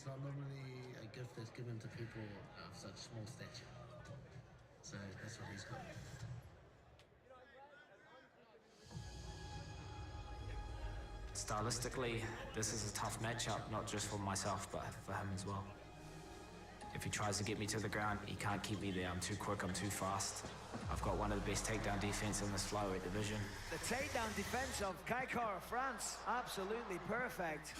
it's not normally a gift that's given to people of such small stature. So that's what he's got. Stylistically, this is a tough matchup, not just for myself, but for him as well. If he tries to get me to the ground, he can't keep me there. I'm too quick, I'm too fast. I've got one of the best takedown defense in this flyweight division. The takedown defense of Kaikar of France, absolutely perfect.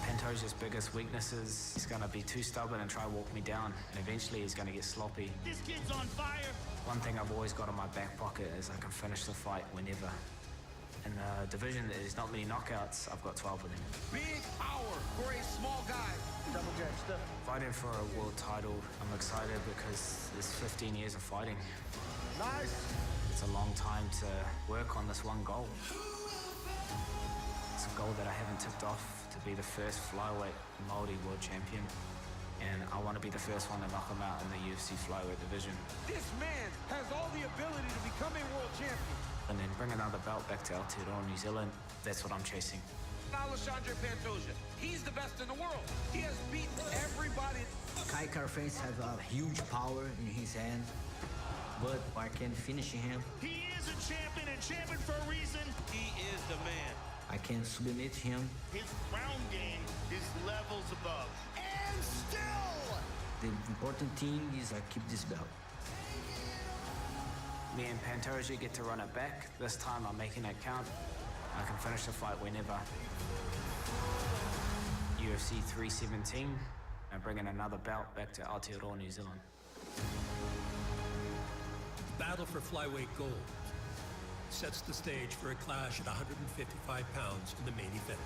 Pantoja's biggest weaknesses, he's gonna be too stubborn and try to walk me down, and eventually he's gonna get sloppy. This kid's on fire. One thing I've always got in my back pocket is I can finish the fight whenever. In the division that there's not many knockouts, I've got 12 of them. Big power for a small guy. Double jab stuff. Fighting for a world title, I'm excited because there's 15 years of fighting. Nice. It's a long time to work on this one goal. It's a goal that I haven't tipped off, to be the first flyweight Māori world champion. And I want to be the first one to knock him out in the UFC flyweight division. This man has all the ability to become a world champion. And then bring another belt back to Aotearoa, New Zealand. That's what I'm chasing. Alexandre Pantoja, he's the best in the world. He has beaten everybody. Kaikar face has a huge power in his hand, but I can finish him. He is a champion and champion for a reason. He is the man. I can submit him. His ground game is levels above. And still, The important thing is I keep this belt. Me and Pantoja get to run it back. This time I'm making it count. I can finish the fight whenever. UFC 317, and bringing another belt back to Aotearoa, New Zealand. The battle for flyweight gold sets the stage for a clash at 155 pounds in the main event.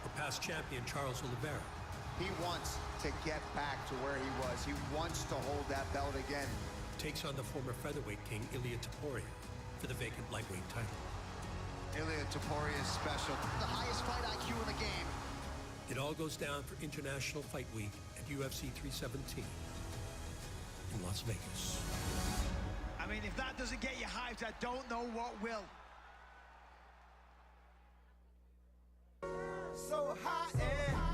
Our past champion, Charles Oliveira. He wants to get back to where he was. He wants to hold that belt again. Takes on the former featherweight king, Ilia Topuria, for the vacant lightweight title. Ilia Topuria is special. The highest fight IQ in the game. It all goes down for International Fight Week at UFC 317 in Las Vegas. I mean, if that doesn't get you hyped, I don't know what will. so high and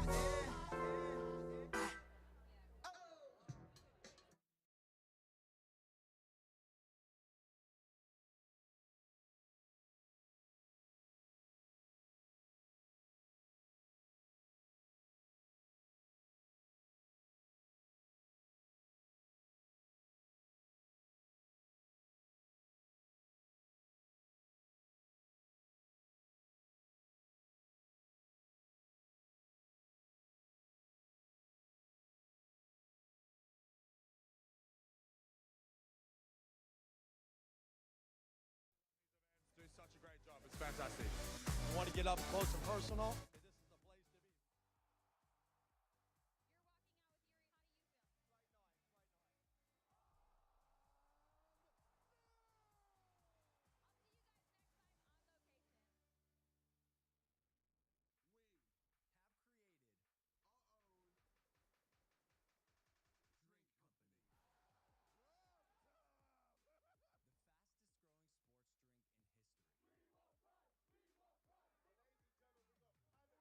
doing such a great job. It's fantastic. You want to get up close and personal? This is the place to be. You're walking out with Yuri. How do you feel? Right nice, right nice. I'll see you guys next time on location. We have created our own drink company. The fastest growing sports drink in history. We won't fight. Ladies and gentlemen, we got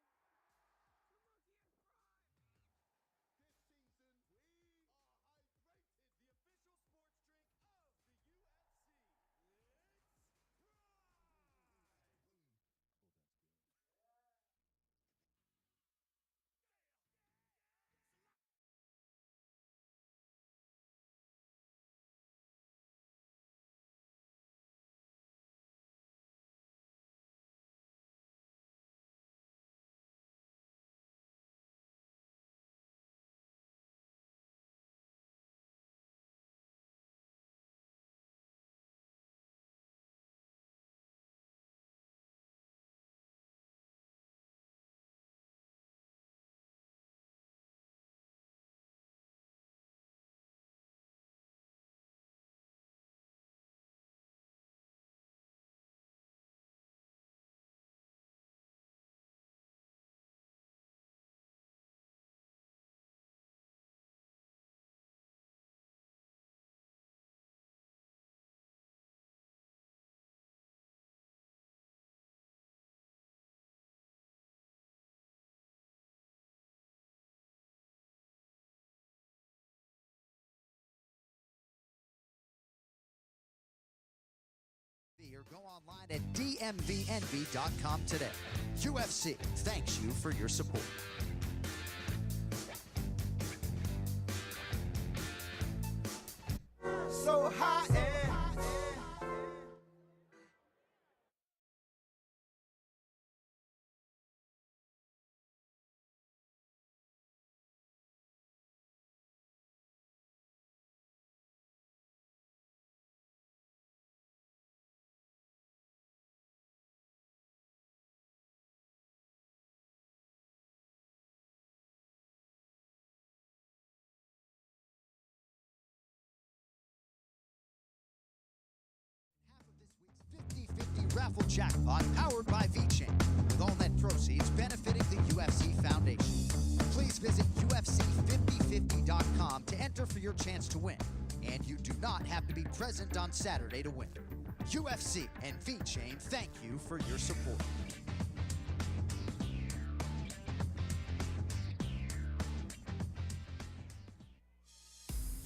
or go online at dmvnv.com today. UFC thanks you for your support. So high end. Raffle jackpot powered by VChain, with all net proceeds benefiting the UFC Foundation. Please visit UFC5050.com to enter for your chance to win, and you do not have to be present on Saturday to win. UFC and VChain thank you for your support.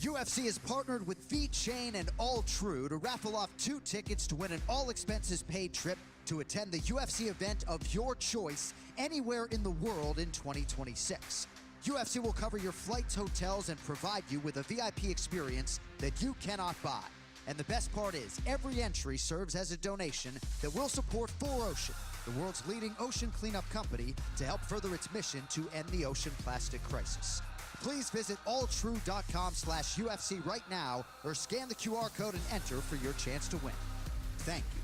UFC is partnered with VChain and All True to raffle off 2 tickets to win an all-expenses-paid trip to attend the UFC event of your choice anywhere in the world in 2026. UFC will cover your flights, hotels, and provide you with a VIP experience that you cannot buy. And the best part is, every entry serves as a donation that will support 4Ocean, the world's leading ocean cleanup company, to help further its mission to end the ocean plastic crisis. Please visit alltrue.com/UFC right now or scan the QR code and enter for your chance to win. Thank you.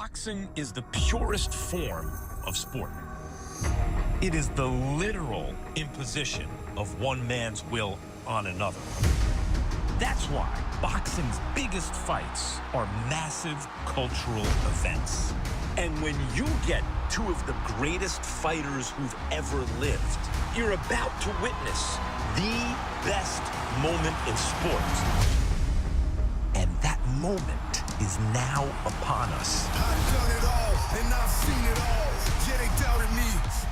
Boxing is the purest form of sport. It is the literal imposition of one man's will on another. That's why boxing's biggest fights are massive cultural events. And when you get two of the greatest fighters who've ever lived, you're about to witness the best moment in sport. And that moment is now upon us. I've done it all, and I've seen it all. Yeah, they doubted me,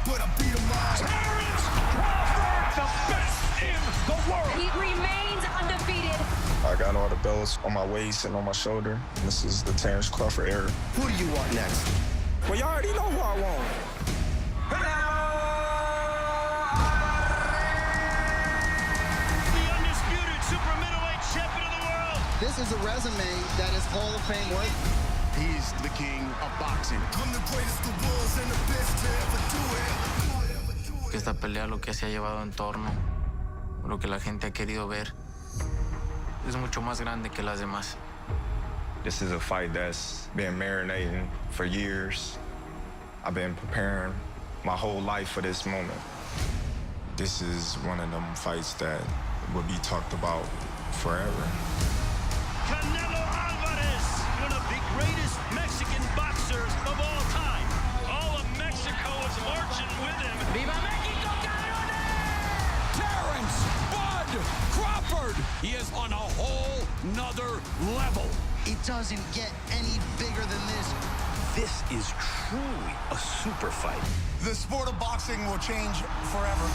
but I beat them all. Terrence Crawford, the best in the world. He remains undefeated. I got all the belts on my waist and on my shoulder. This is the Terrence Crawford era. Who do you want next? Well, you already know who I want. The undisputed super middleweight champion of the world. This is a resume that is Hall of Fame worthy. He's the king of boxing. I'm the greatest the world's and the best to ever do it. Que esta pelea lo que se ha llevado en torno, lo que la gente ha querido ver, es mucho más grande que las demás. This is a fight that's been marinating for years. I've been preparing my whole life for this moment. This is one of them fights that will be talked about forever. Canelo Alvarez, one of the greatest Mexican boxers of all time. All of Mexico is marching with him. Viva Mexico, cabrones! Terrence Bud Crawford. He is on a whole nother level. It doesn't get any bigger than this. This is truly a super fight. The sport of boxing will change forever.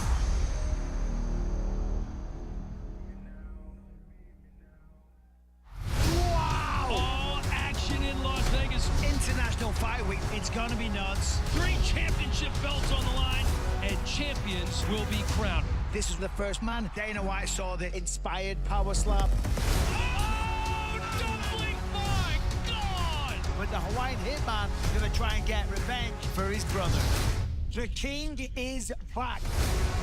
Wow! All action in Las Vegas. International Fight Week, it's gonna be nuts. 3 championship belts on the line, and champions will be crowned. This is the first man Dana White saw the inspired power slap. But the Hawaiian Hitman gonna try and get revenge for his brother. The king is back.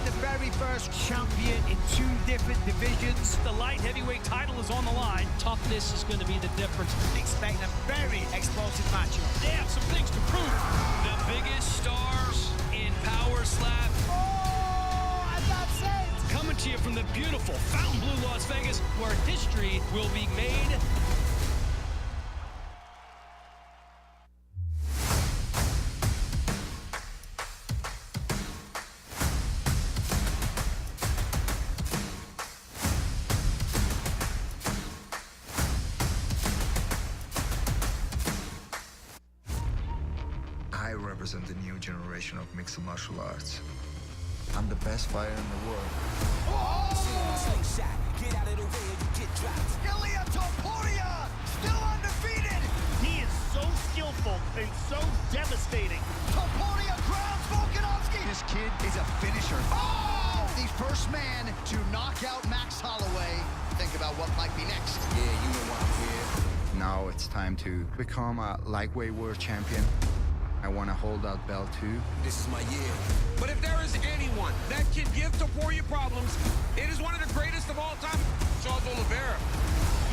The very first champion in 2 different divisions. The light heavyweight title is on the line. Toughness is going to be the difference. Expect a very explosive matchup. They have some things to prove. The biggest stars in Power Slap. Oh, and that's it. Coming to you from the beautiful Fontainebleau, Las Vegas, where history will be made. I represent the new generation of mixed martial arts. I'm the best fighter in the world. Ilia Topuria, still undefeated. He is so skillful and so devastating. Topuria grounds Volkanovski. This kid is a finisher. Oh! The first man to knock out Max Holloway. Think about what might be next. Yeah, you know why I'm here. Now it's time to become a lightweight world champion. I want to hold that belt too. This is my year. But if there is anyone that can give Topuria problems, it is one of the greatest of all time, Charles Oliveira.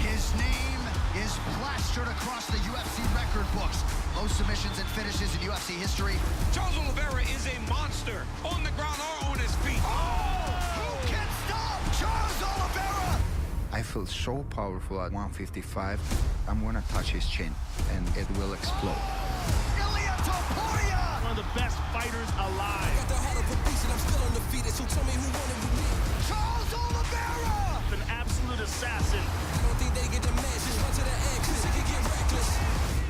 His name is plastered across the UFC record books. Most submissions and finishes in UFC history. Charles Oliveira is a monster on the ground or on his feet. Oh! Who can stop Charles Oliveira? I feel so powerful at 155. I'm going to touch his chin and it will explode. Ilia Topuria! One of the best fighters alive. Got the heart of a beast and I'm still undefeated, so tell me who won it with me. Charles Oliveira! An absolute assassin. I don't think they get the match, just run to the end, cause it can get reckless.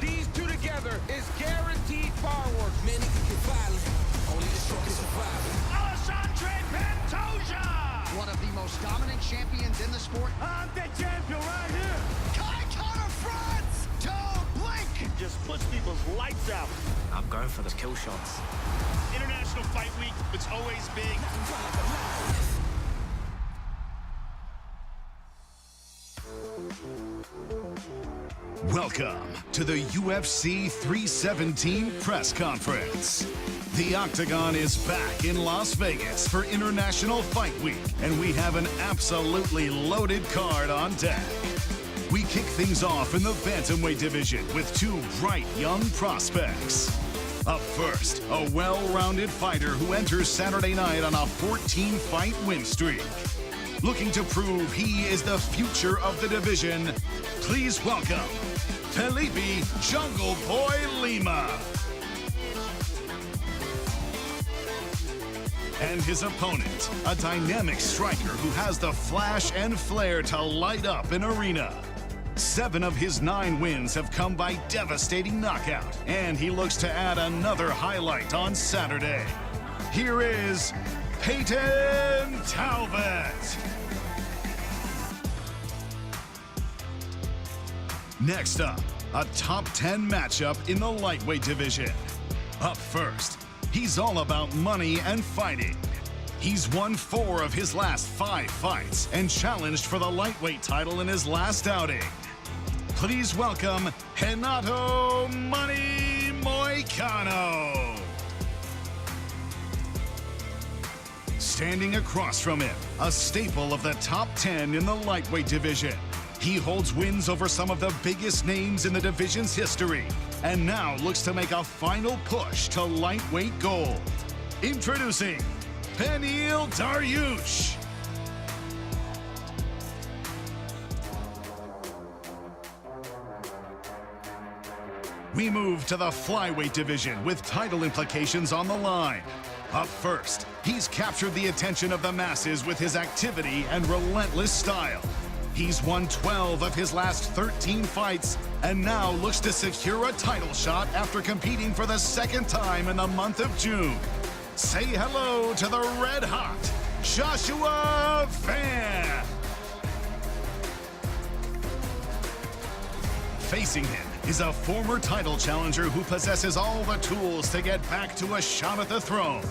These two together is guaranteed fireworks. Man, it can get violent. Only the strongest survive. Alexandre Pantoja! One of the most dominant champions in the sport. I'm the champion right here. Kai France! Don't blink! Just puts people's lights out. I'm going for the kill shots. International Fight Week, it's always big. Welcome to the UFC 317 press conference. The Octagon is back in Las Vegas for International Fight Week, and we have an absolutely loaded card on deck. we kick things off in the bantamweight division with two bright young prospects. Up first, a well-rounded fighter who enters Saturday night on a 14-fight win streak. Looking to prove he is the future of the division, please welcome Felipe Jungle Boy Lima. And his opponent, a dynamic striker who has the flash and flair to light up an arena. 7 of his 9 wins have come by devastating knockout, and he looks to add another highlight on Saturday. Here is Peyton Talbot. Next up, a top 10 matchup in the lightweight division. Up first, he's all about money and fighting. He's won 4 of his last 5 fights and challenged for the lightweight title in his last outing. Please welcome Renato Money Moicano. Standing across from him, a staple of the top 10 in the lightweight division. He holds wins over some of the biggest names in the division's history, and now looks to make a final push to lightweight gold. Introducing Beneil Dariush. We move to the flyweight division with title implications on the line. Up first, he's captured the attention of the masses with his activity and relentless style. He's won 12 of his last 13 fights and now looks to secure a title shot after competing for the 2nd time in the month of June. Say hello to the red-hot Joshua Van. Facing him is a former title challenger who possesses all the tools to get back to a shot at the throne.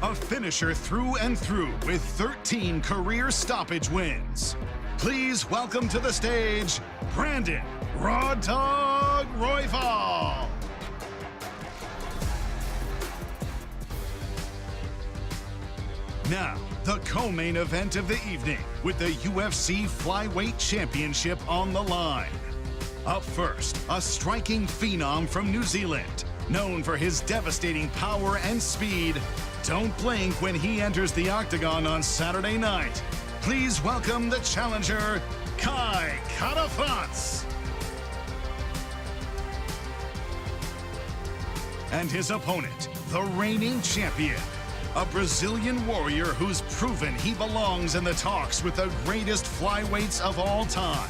A finisher through and through with 13 career stoppage wins. Please welcome to the stage, Brandon Raw Dog Royval. Now, the co-main event of the evening with the UFC Flyweight Championship on the line. Up first, a striking phenom from New Zealand, known for his devastating power and speed. Don't blink when he enters the octagon on Saturday night. Please welcome the challenger, Kai Kara-France. And his opponent, the reigning champion, a Brazilian warrior who's proven he belongs in the talks with the greatest flyweights of all time.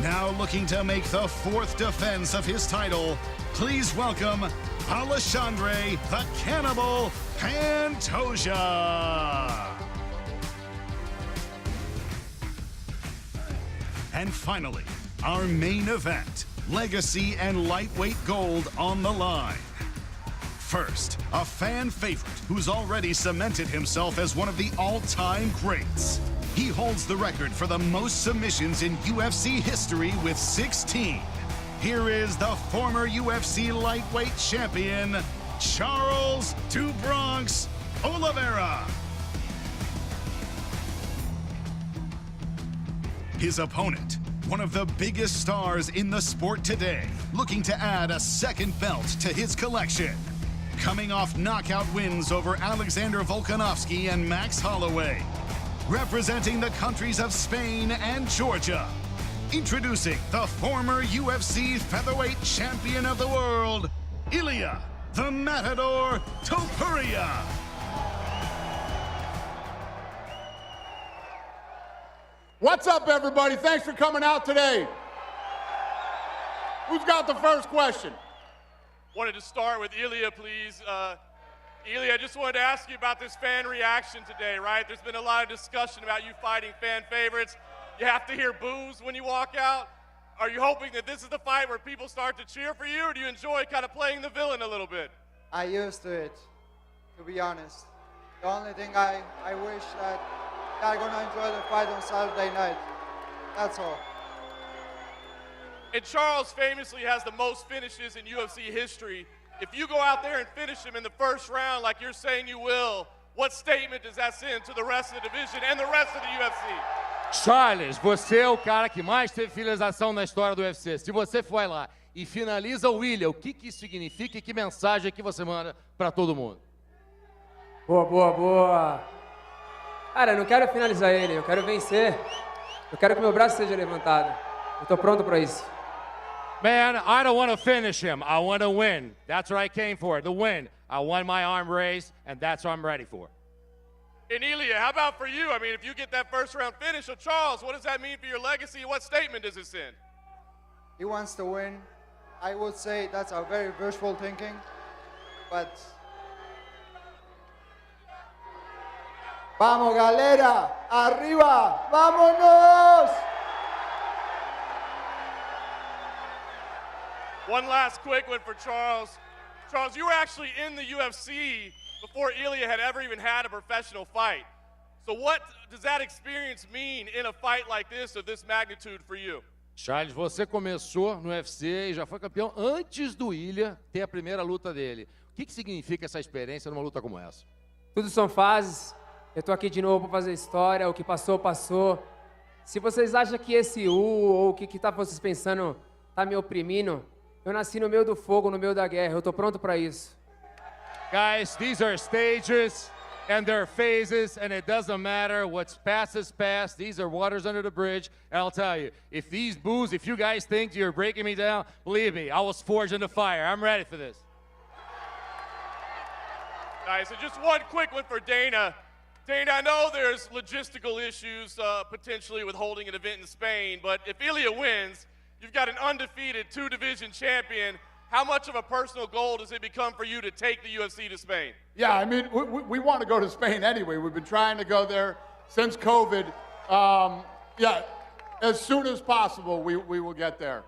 Now looking to make the 4th defense of his title, please welcome Alexandre the Cannibal Pantoja. And finally, our main event, legacy and lightweight gold on the line. First, a fan favorite who's already cemented himself as one of the all-time greats. He holds the record for the most submissions in UFC history with 16. Here is the former UFC lightweight champion, Charles "Do Bronx" Oliveira. His opponent, one of the biggest stars in the sport today, looking to add a 2nd belt to his collection. Coming off knockout wins over Alexander Volkanovski and Max Holloway. Representing the countries of Spain and Georgia. Introducing the former UFC featherweight champion of the world, Ilia the Matador Topuria. What's up, everybody? Thanks for coming out today. Who's got the first question? Wanted to start with Ilia, please. Ilia, I just wanted to ask you about this fan reaction today, right? There's been a lot of discussion about you fighting fan favorites. You have to hear boos when you walk out. Are you hoping that this is the fight where people start to cheer for you, or do you enjoy kind of playing the villain a little bit? I used to it, to be honest. The only thing I wish that I'm gonna enjoy the fight on Saturday night. That's all. And Charles famously has the most finishes in UFC history. If you go out there and finish him in the 1st round like you're saying you will, what statement does that send to the rest of the division and the rest of the UFC? Charles, você é o cara que mais teve finalização na história do UFC. Se você foi lá e finaliza o Ilia, o que isso significa e que mensagem que você manda para todo mundo? Boa, boa, boa. Cara, eu não quero finalizar ele, eu quero vencer. Eu quero que meu braço seja levantado. Eu tô pronto para isso. Man, I don't want to finish him. I want to win. That's what I came for, the win. I want my arm raised, and that's what I'm ready for. And Ilia, how about for you? I mean, if you get that first round finish, so Charles, what does that mean for your legacy? What statement does it send? He wants to win. I would say that's a very visual thinking, but vamos, galera, arriba, vámonos! One last quick one for Charles. Charles, you were actually in the UFC before Ilia had ever even had a professional fight. So what does that experience mean in a fight like this of this magnitude for you? Charles, você começou no UFC e já foi campeão antes do Ilia ter a primeira luta dele. O que significa essa experiência numa luta como essa? Tudo são fases. Eu tô aqui de novo para fazer história. O que passou, passou. Se vocês acham que esse ou o que tá vocês pensando tá me oprimindo, eu nasci no meio do fogo, no meio da guerra. Eu tô pronto para isso. Guys, these are stages and they're phases, and it doesn't matter. What's past is past. These are waters under the bridge. And I'll tell you, if you guys think you're breaking me down, believe me, I was forged in the fire. I'm ready for this. Nice. And just one quick one for Dana. Dana, I know there's logistical issues potentially with holding an event in Spain, but if Ilia wins, you've got an undefeated two-division champion. How much of a personal goal does it become for you to take the UFC to Spain? Yeah, I mean, we want to go to Spain anyway. We've been trying to go there since COVID. Yeah, as soon as possible, we will get there.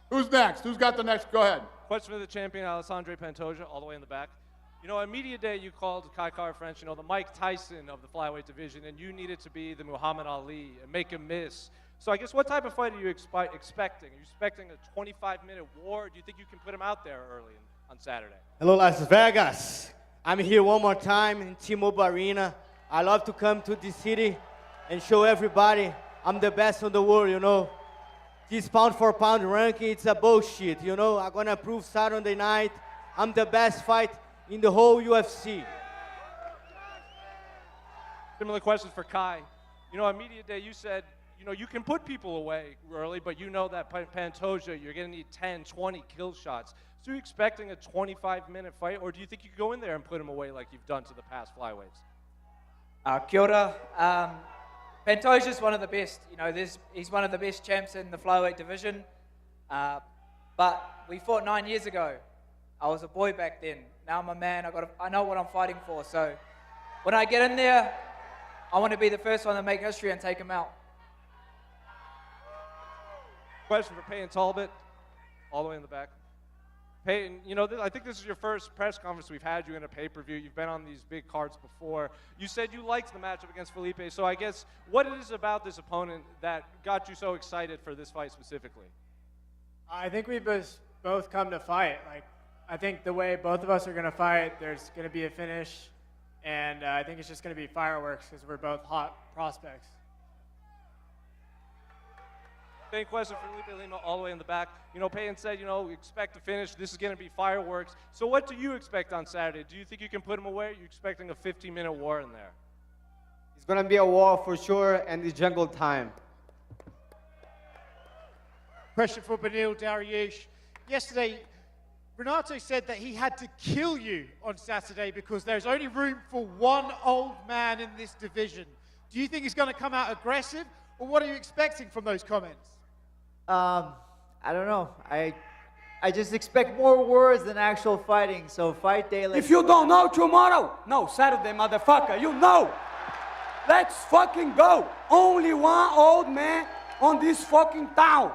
Who's next? Who's got the next? Go ahead. Question for the champion, Alessandro Pantoja, all the way in the back. You know, at Media Day, you called Kai Kara French, the Mike Tyson of the flyweight division, and you needed to be the Muhammad Ali and make him miss. So I guess what type of fight are you expecting? Are you expecting a 25-minute war? Or do you think you can put him out there early on Saturday? Hello, Las Vegas. I'm here one more time in T-Mobile Arena. I love to come to this city and show everybody I'm the best in the world, This pound-for-pound ranking, it's a bullshit, I'm going to prove Saturday night I'm the best fight in the whole UFC. Similar question for Kai. On Media Day, you said, you can put people away early, but that Pantoja, you're going to need 10, 20 kill shots. So are you expecting a 25-minute fight, or do you think you could go in there and put him away like you've done to the past flyweights? Kia ora. Pantoja's one of the best. He's one of the best champs in the flyweight division. But we fought 9 years ago. I was a boy back then. Now I'm a man. I know what I'm fighting for. So when I get in there, I want to be the first one to make history and take him out. Question for Payton Talbot, all the way in the back. Payton, I think this is your first press conference we've had you in a pay-per-view. You've been on these big cards before. You said you liked the matchup against Felipe. So I guess what it is about this opponent that got you so excited for this fight specifically? I think we both come to fight. I think the way both of us are going to fight, there's going to be a finish, and I think it's just going to be fireworks because we're both hot prospects. Same question for Felipe Lima, all the way in the back. Payton said, we expect to finish. This is going to be fireworks. So what do you expect on Saturday? Do you think you can put him away? Are you expecting a 15-minute war in there? It's going to be a war for sure, and it's jungle time. Question for Beneil Dariush. Yesterday, Renato said that he had to kill you on Saturday because there's only room for one old man in this division. Do you think he's going to come out aggressive, or what are you expecting from those comments? I don't know. I just expect more words than actual fighting. So fight day. If you don't know tomorrow, no, Saturday, motherfucker, Let's fucking go. Only one old man on this fucking town.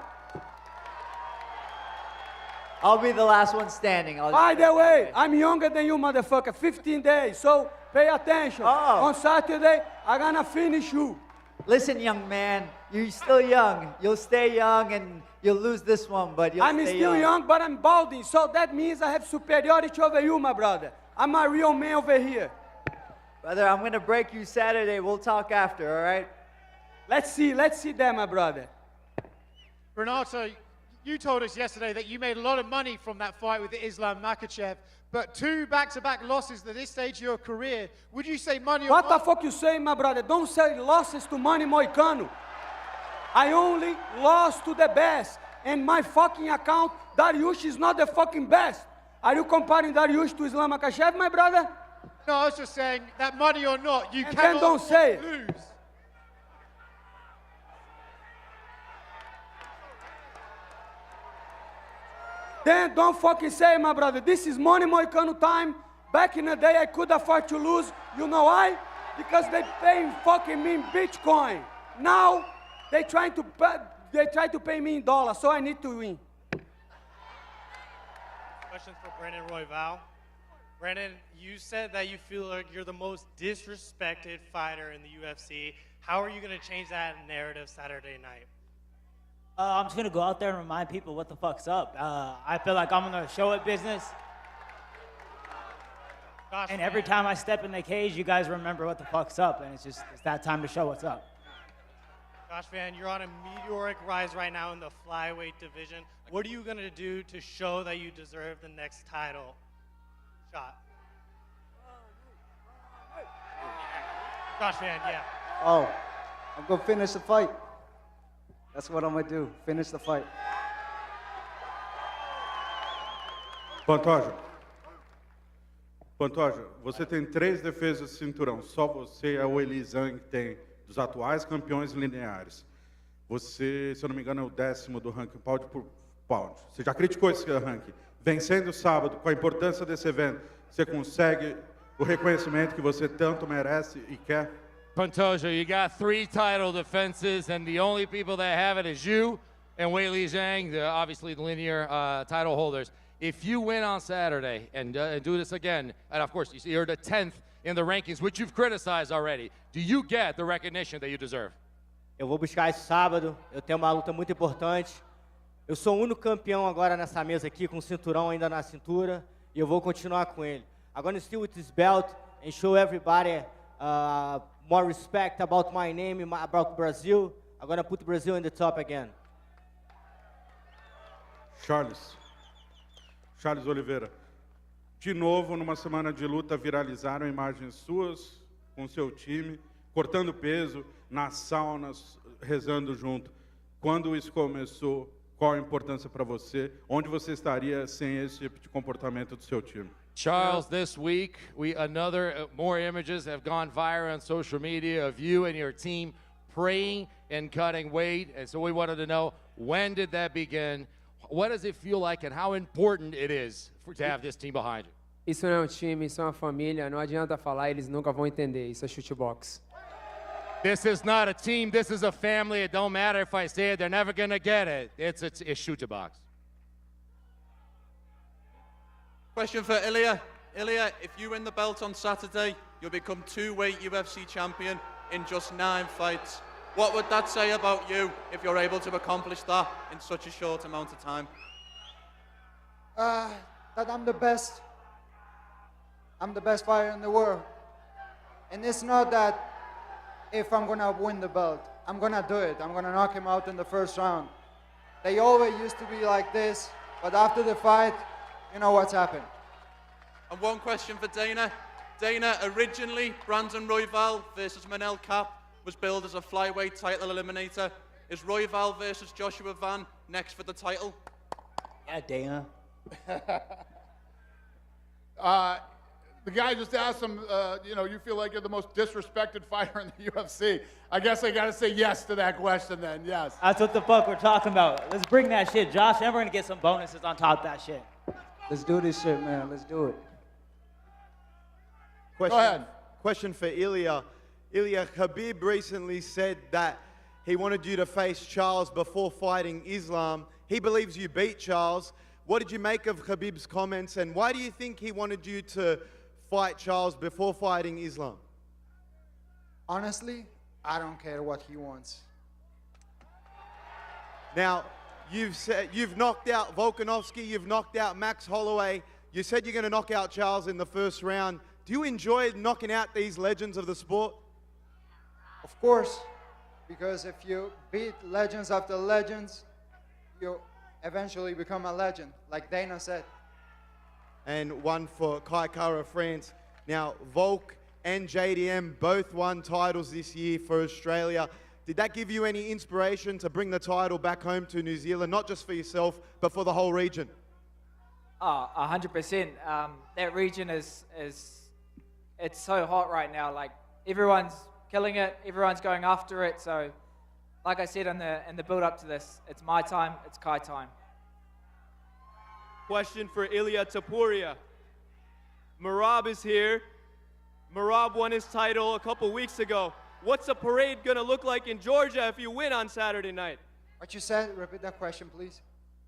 I'll be the last one standing. By the way, I'm younger than you, motherfucker. 15 days. So pay attention. On Saturday, I'm gonna finish you. Listen, young man, you're still young. You'll stay young and you'll lose this one, but you'll I'm stay still young, but I'm balding, so that means I have superiority over you, my brother. I'm a real man over here. Brother, I'm going to break you Saturday. We'll talk after, all right? Let's see that, my brother. Renato, you told us yesterday that you made a lot of money from that fight with Islam Makhachev, but 2 back-to-back losses at this stage of your career. Would you say money or What the fuck you say, my brother? Don't say losses to Manny Moicano. I only lost to the best. And my fucking account, Dariush is not the fucking best. Are you comparing Dariush to Islam Makhachev, my brother? No, I was just saying that money or not, you And cannot then don't say it. lose. Then don't fucking say it, my brother. This is Manny Moicano time. Back in the day, I could afford to lose. You know why? Because they pay fucking me in Bitcoin. Now, they try to pay me in dollars, so I need to win. Question for Brandon Royval. Brandon, you said that you feel like you're the most disrespected fighter in the UFC. How are you going to change that narrative Saturday night? I'm just going to go out there and remind people what the fuck's up. I feel like I'm in the show it business. Gosh, and every time I step in the cage, you guys remember what the fuck's up. And it's that time to show what's up. Josh Van, you're on a meteoric rise right now in the flyweight division. What are you going to do to show that you deserve the next title shot? Josh Van, yeah. Oh, I'm going to finish the fight. That's what I'm going to do. Finish the fight. Pantoja, você tem 3 defesas de cinturão. Só você é o Eli Zhang que tem dos atuais campeões lineares. Você, se eu não me engano, é o 10º do ranking pound por pound. Você já criticou esse ranking. Vencendo sábado, com a importância desse evento, você consegue o reconhecimento que você tanto merece e quer? Pantoja, you got 3 title defenses, and the only people that have it is you and Weili Zhang, obviously the linear title holders. If you win on Saturday and do this again, and of course you're the 10th in the rankings, which you've criticized already, do you get the recognition that you deserve? Eu vou buscar esse sábado, eu tenho uma luta muito importante. Eu sou o único campeão agora nessa mesa aqui, com o cinturão ainda na cintura, e eu vou continuar com ele. I'm going to steal with this belt and show everybody more respect about my name, about Brazil. I'm going to put Brazil in the top again. Charles Oliveira, de novo, numa semana de luta, viralizaram imagens suas com seu time, cortando peso, nas saunas, rezando junto. Quando isso começou, qual a importância para você? Onde você estaria sem esse tipo de comportamento do seu time? Charles, this week, more images have gone viral on social media of you and your team praying and cutting weight. And so we wanted to know, when did that begin? What does it feel like, and how important it is to have this team behind you? Isso não é um time, isso é uma família. Não adianta falar, eles nunca vão entender. Isso é chutebox. This is not a team, this is a family. It don't matter if I say it, they're never going to get it. It's chutebox. Question for Ilia. Ilia, if you win the belt on Saturday, you'll become 2-weight UFC champion in just 9 fights. What would that say about you if you're able to accomplish that in such a short amount of time? That I'm the best. I'm the best fighter in the world. And it's not that if I'm going to win the belt, I'm going to do it. I'm going to knock him out in the first round. They always used to be like this, but after the fight, you know what's happened. And one question for Dana. Dana, originally, Brandon Royval versus Manel Kape was billed as a flyweight title eliminator. Is Royval versus Joshua Van next for the title? Yeah, Dana. The guy just asked him, you feel like you're the most disrespected fighter in the UFC. I guess I got to say yes to that question then, yes. That's what the fuck we're talking about. Let's bring that shit, Josh, and we're going to get some bonuses on top of that shit. Let's do this shit, man. Let's do it. Question, Go ahead. Question for Ilia. Ilia, Khabib recently said that he wanted you to face Charles before fighting Islam. He believes you beat Charles. What did you make of Khabib's comments, and why do you think he wanted you to fight Charles before fighting Islam? Honestly, I don't care what he wants. Now, you've knocked out Volkanovski, you've knocked out Max Holloway. You said you're going to knock out Charles in the first round. Do you enjoy knocking out these legends of the sport? Of course, because if you beat legends after legends, you eventually become a legend, like Dana said. And one for Kai Kara France. Now, Volk and JDM both won titles this year for Australia. Did that give you any inspiration to bring the title back home to New Zealand, not just for yourself, but for the whole region? 100%. That region is it's so hot right now. Like, everyone's killing it, everyone's going after it. So, like I said in the build up to this, it's my time, it's Kai time. Question for Ilia Topuria. Merab is here. Merab won his title a couple weeks ago. What's the parade gonna look like in Georgia if you win on Saturday night? What you said? Repeat that question, please.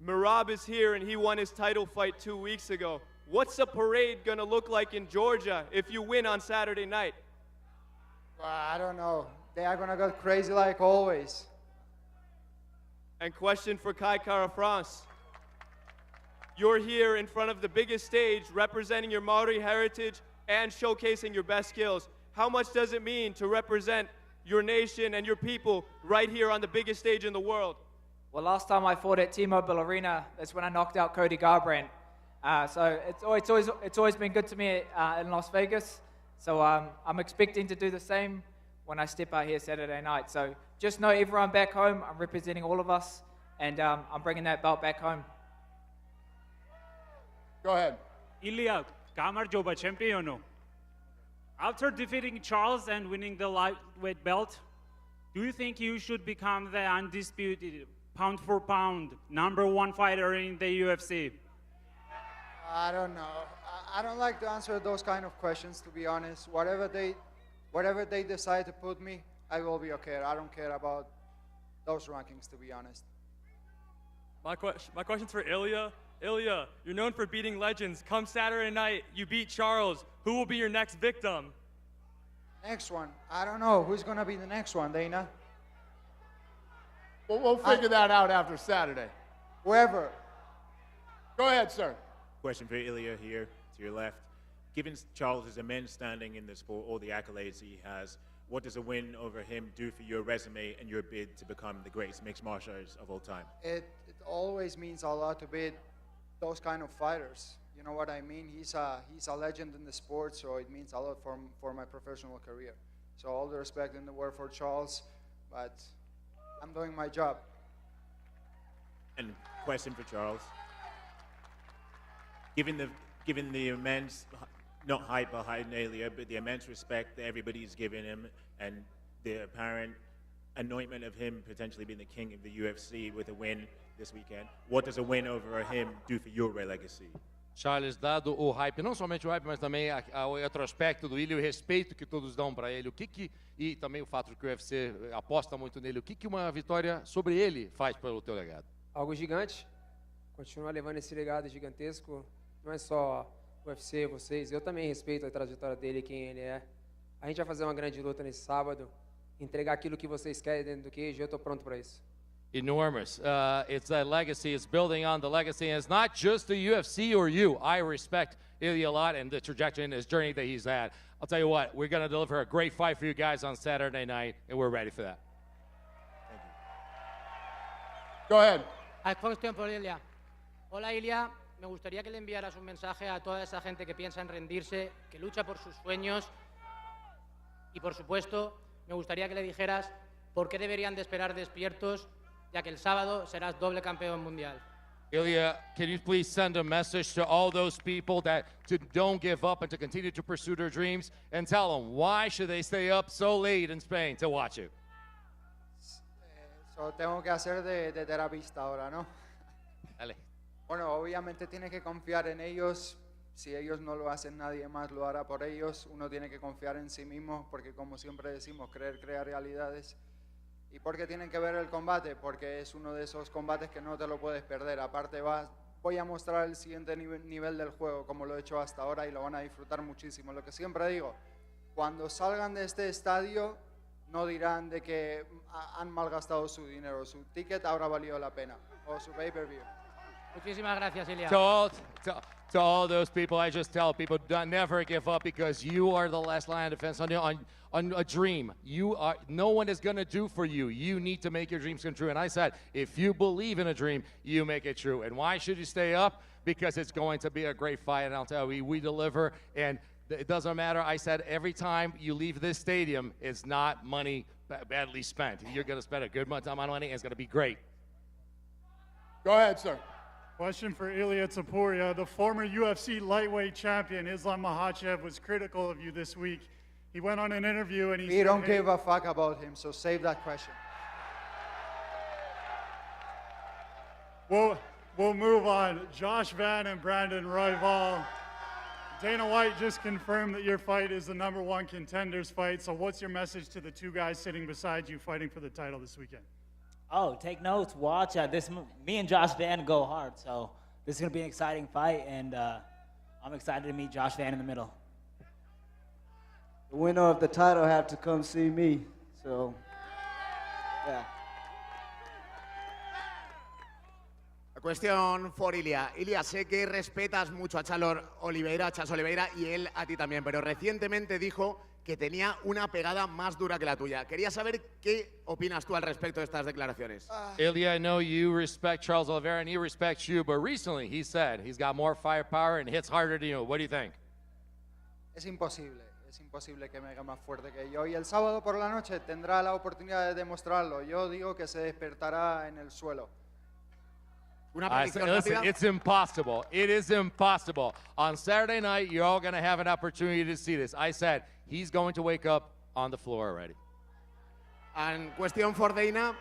Merab is here and he won his title fight 2 weeks ago. What's the parade gonna look like in Georgia if you win on Saturday night? I don't know. They are gonna go crazy like always. And question for Kai Kara France. You're here in front of the biggest stage representing your Maori heritage and showcasing your best skills. How much does it mean to represent your nation and your people right here on the biggest stage in the world? Well, last time I fought at T-Mobile Arena, that's when I knocked out Cody Garbrandt. So it's always been good to me in Las Vegas. So I'm expecting to do the same when I step out here Saturday night. So just know everyone back home, I'm representing all of us, and I'm bringing that belt back home. Go ahead. Ilia, Kamarjoba champion. After defeating Charles and winning the lightweight belt, do you think you should become the undisputed pound for pound #1 fighter in the UFC? I don't know. I don't like to answer those kind of questions, to be honest. Whatever they decide to put me, I will be okay. I don't care about those rankings, to be honest. My question's for Ilia. Ilia, you're known for beating legends. Come Saturday night, you beat Charles. Who will be your next victim? Next one. I don't know. Who's going to be the next one, Dana? We'll figure that out after Saturday. Whoever. Go ahead, sir. Question for Ilia here, to your left. Given Charles' immense standing in the sport, all the accolades he has, what does a win over him do for your resume and your bid to become the greatest mixed martial artist of all time? It always means a lot to beat those kind of fighters. You know what I mean? He's a legend in the sport, so it means a lot for my professional career. So all the respect in the world for Charles, but I'm doing my job. And question for Charles. Given the immense, not hype behind Ilia, but the immense respect that everybody's given him and the apparent anointment of him potentially being the king of the UFC with a win this weekend, what does a win over him do for your legacy? Charles, dado o hype, não somente o hype, mas também o retrospecto do Ilia, o respeito que todos dão para ele, e também o fato de que o UFC aposta muito nele, o que uma vitória sobre ele faz pelo teu legado? Algo gigante. Continuar levando esse legado gigantesco. Não é só o UFC, vocês. Eu também respeito a trajetória dele, quem ele é. A gente vai fazer uma grande luta nesse sábado, entregar aquilo que vocês querem dentro do cage. Eu estou pronto para isso. Enormous. It's that legacy. It's building on the legacy. And it's not just the UFC or you. I respect Ilia a lot and the trajectory and his journey that he's had. I'll tell you what, we're going to deliver a great fight for you guys on Saturday night, and we're ready for that. Thank you. Go ahead. A question for Ilia. Hola, Ilia. Me gustaría que le enviaras un mensaje a toda esa gente que piensa en rendirse, que lucha por sus sueños. Y, por supuesto, me gustaría que le dijeras por qué deberían de esperar despiertos, ya que el sábado serás doble campeón mundial. Ilia, can you please send a message to all those people that don't give up and to continue to pursue their dreams, and tell them why should they stay up so late in Spain to watch you? So tengo que hacer de terapista ahora, ¿no? Dale. Bueno, obviamente tiene que confiar en ellos. Si ellos no lo hacen, nadie más lo hará por ellos. Uno tiene que confiar en sí mismo, porque como siempre decimos, creer crea realidades. ¿Y por qué tienen que ver el combate? Porque es uno de esos combates que no te lo puedes perder. Aparte voy a mostrar el siguiente nivel del juego, como lo he hecho hasta ahora, y lo van a disfrutar muchísimo. Lo que siempre digo, cuando salgan de este estadio, no dirán de que han malgastado su dinero. Su ticket habrá valido la pena, o su pay-per-view. Muchísimas gracias, Ilia. To To all those people, I just tell people, never give up because you are the last line of defense on a dream. No one is going to do for you. You need to make your dreams come true. And I said, if you believe in a dream, you make it true. And why should you stay up? Because it's going to be a great fight. And I'll tell you, we deliver. And it doesn't matter. I said, every time you leave this stadium, it's not money badly spent. You're going to spend a good amount of money, and it's going to be great. Go ahead, sir. Question for Ilia Topuria. The former UFC lightweight champion, Islam Makhachev, was critical of you this week. He went on an interview and he said, We don't give a fuck about him, so save that question. We'll move on. Josh Van and Brandon Royval. Dana White just confirmed that your fight is the #1 contenders fight. So what's your message to the two guys sitting beside you fighting for the title this weekend? Oh, take notes, watch. Me and Josh Van go hard, so this is going to be an exciting fight, and I'm excited to meet Josh Van in the middle. The winner of the title had to come see me, so, yeah. A question for Ilia. Ilia, sé que respetas mucho a Charles Oliveira, y él a ti también, pero recientemente dijo que tenía una pegada más dura que la tuya. Quería saber qué opinas tú al respecto de estas declaraciones. Ilia, I know you respect Charles Oliveira and he respects you, but recently he said he's got more firepower and hits harder than you. What do you think? Es imposible que me haga más fuerte que yo. Y el sábado por la noche tendrá la oportunidad de demostrarlo. Yo digo que se despertará en el suelo. Listen, it's impossible. It is impossible. On Saturday night, you're all going to have an opportunity to see this. I said he's going to wake up on the floor already. And question for Dana.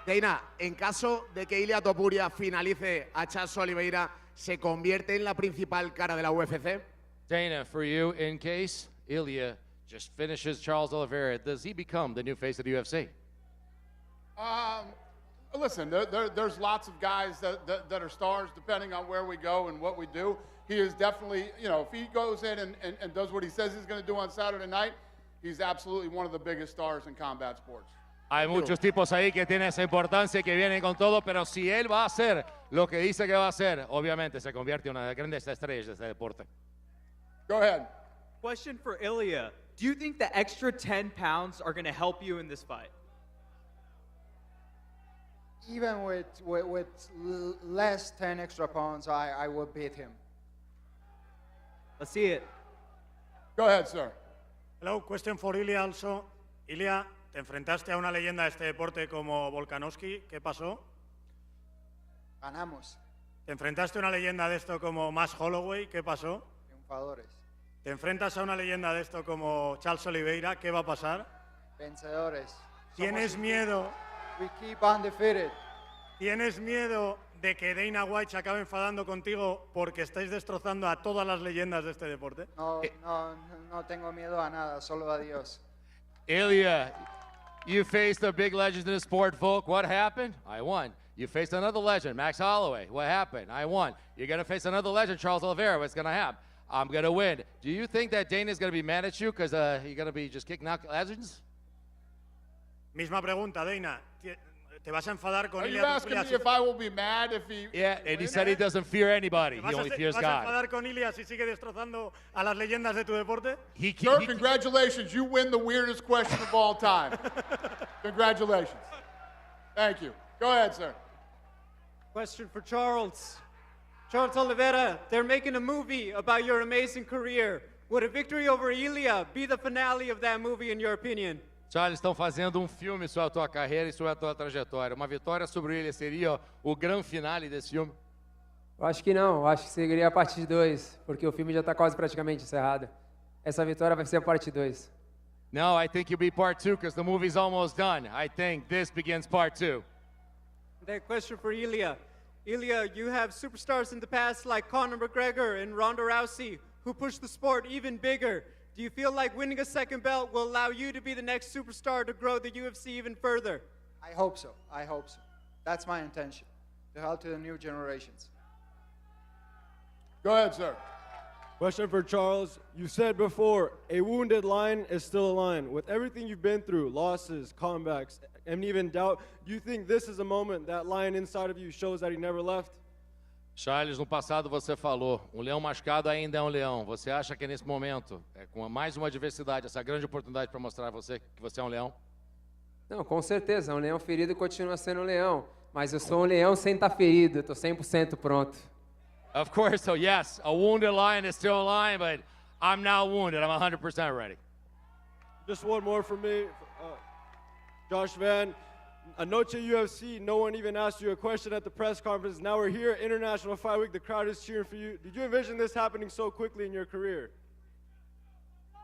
Dana, en caso de que Ilia Topuria finalice a Charles Oliveira, ¿se convierte en la principal cara de la UFC? Dana, for you, in case Ilia just finishes Charles Oliveira, does he become the new face of the UFC? Listen, there's lots of guys that are stars depending on where we go and what we do. He is definitely, if he goes in and does what he says he's going to do on Saturday night, he's absolutely one of the biggest stars in combat sports. Hay muchos tipos ahí que tienen esa importancia, que vienen con todo, pero si él va a hacer lo que dice que va a hacer, obviamente se convierte en una de las grandes estrellas de este deporte. Go ahead. Question for Ilia. Do you think the extra 10 pounds are going to help you in this fight? Even with less 10 extra pounds, I will beat him. Let's see it. Go ahead, sir. Hello, question for Ilia also. Ilia, te enfrentaste a una leyenda de este deporte como Volkanovski. ¿Qué pasó? Ganamos. Te enfrentaste a una leyenda de esto como Max Holloway. ¿Qué pasó? Triunfadores. Te enfrentas a una leyenda de esto como Charles Oliveira. ¿Qué va a pasar? Vencedores. ¿Tienes miedo? We keep undefeated. ¿Tienes miedo de que Dana White se acabe enfadando contigo porque estáis destrozando a todas las leyendas de este deporte? No tengo miedo a nada, solo a Dios. Ilia, you faced a big legend in the sport, Volk. What happened? I won. You faced another legend, Max Holloway. What happened? I won. You're going to face another legend, Charles Oliveira. What's going to happen? I'm going to win. Do you think that Dana's going to be mad at you because you're going to be just kicking out legends? Misma pregunta, Dana. ¿Te vas a enfadar con Are you Ilia asking Topuria? me if I will be mad if he... Yeah, and he said he doesn't fear anybody. He only fears ¿Vas a God. enfadar con Ilia si sigue destrozando a las leyendas de tu deporte? Sir, congratulations. You win the weirdest question of all time. Congratulations. Thank you. Go ahead, sir. Question for Charles. Charles Oliveira, they're making a movie about your amazing career. Would a victory over Ilia be the finale of that movie, in your opinion? Charles, estão fazendo filme sobre a tua carreira e sobre a tua trajetória. Uma vitória sobre ele seria o grande finale desse filme? Eu acho que não, eu acho que seguiria a parte 2, porque o filme já está quase praticamente encerrado. Essa vitória vai ser a parte 2. No, I think you'll be part 2 because the movie's almost done. I think this begins part 2. That question for Ilia. Ilia, you have superstars in the past like Conor McGregor and Ronda Rousey who pushed the sport even bigger. Do you feel like winning a second belt will allow you to be the next superstar to grow the UFC even further? I hope so. That's my intention, to help to the new generations. Go ahead, sir. Question for Charles. You said before, a wounded lion is still a lion. With everything you've been through, losses, comebacks, and even doubt, do you think this is a moment that lion inside of you shows that he never left? Charles, no passado você falou, um leão machucado ainda é um leão. Você acha que nesse momento, com mais uma adversidade, essa grande oportunidade para mostrar a você que você é um leão? Não, com certeza, um leão ferido continua sendo um leão, mas eu sou um leão sem estar ferido, eu tô 100% pronto. Of course, so yes, a wounded lion is still a lion, but I'm now wounded. I'm 100% ready. Just one more for me. Josh Van, Anoche UFC, no one even asked you a question at the press conference. Now we're here, International Fight Week, the crowd is cheering for you. Did you envision this happening so quickly in your career?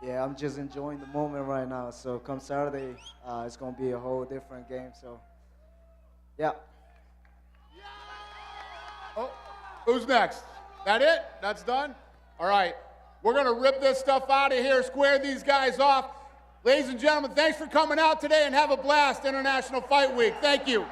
Yeah, I'm just enjoying the moment right now. So come Saturday, it's going to be a whole different game. So, yeah. Oh, who's next? That it? That's done? All right. We're going to rip this stuff out of here, square these guys off. Ladies and gentlemen, thanks for coming out today and have a blast, International Fight Week. Thank you.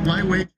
Flyweight.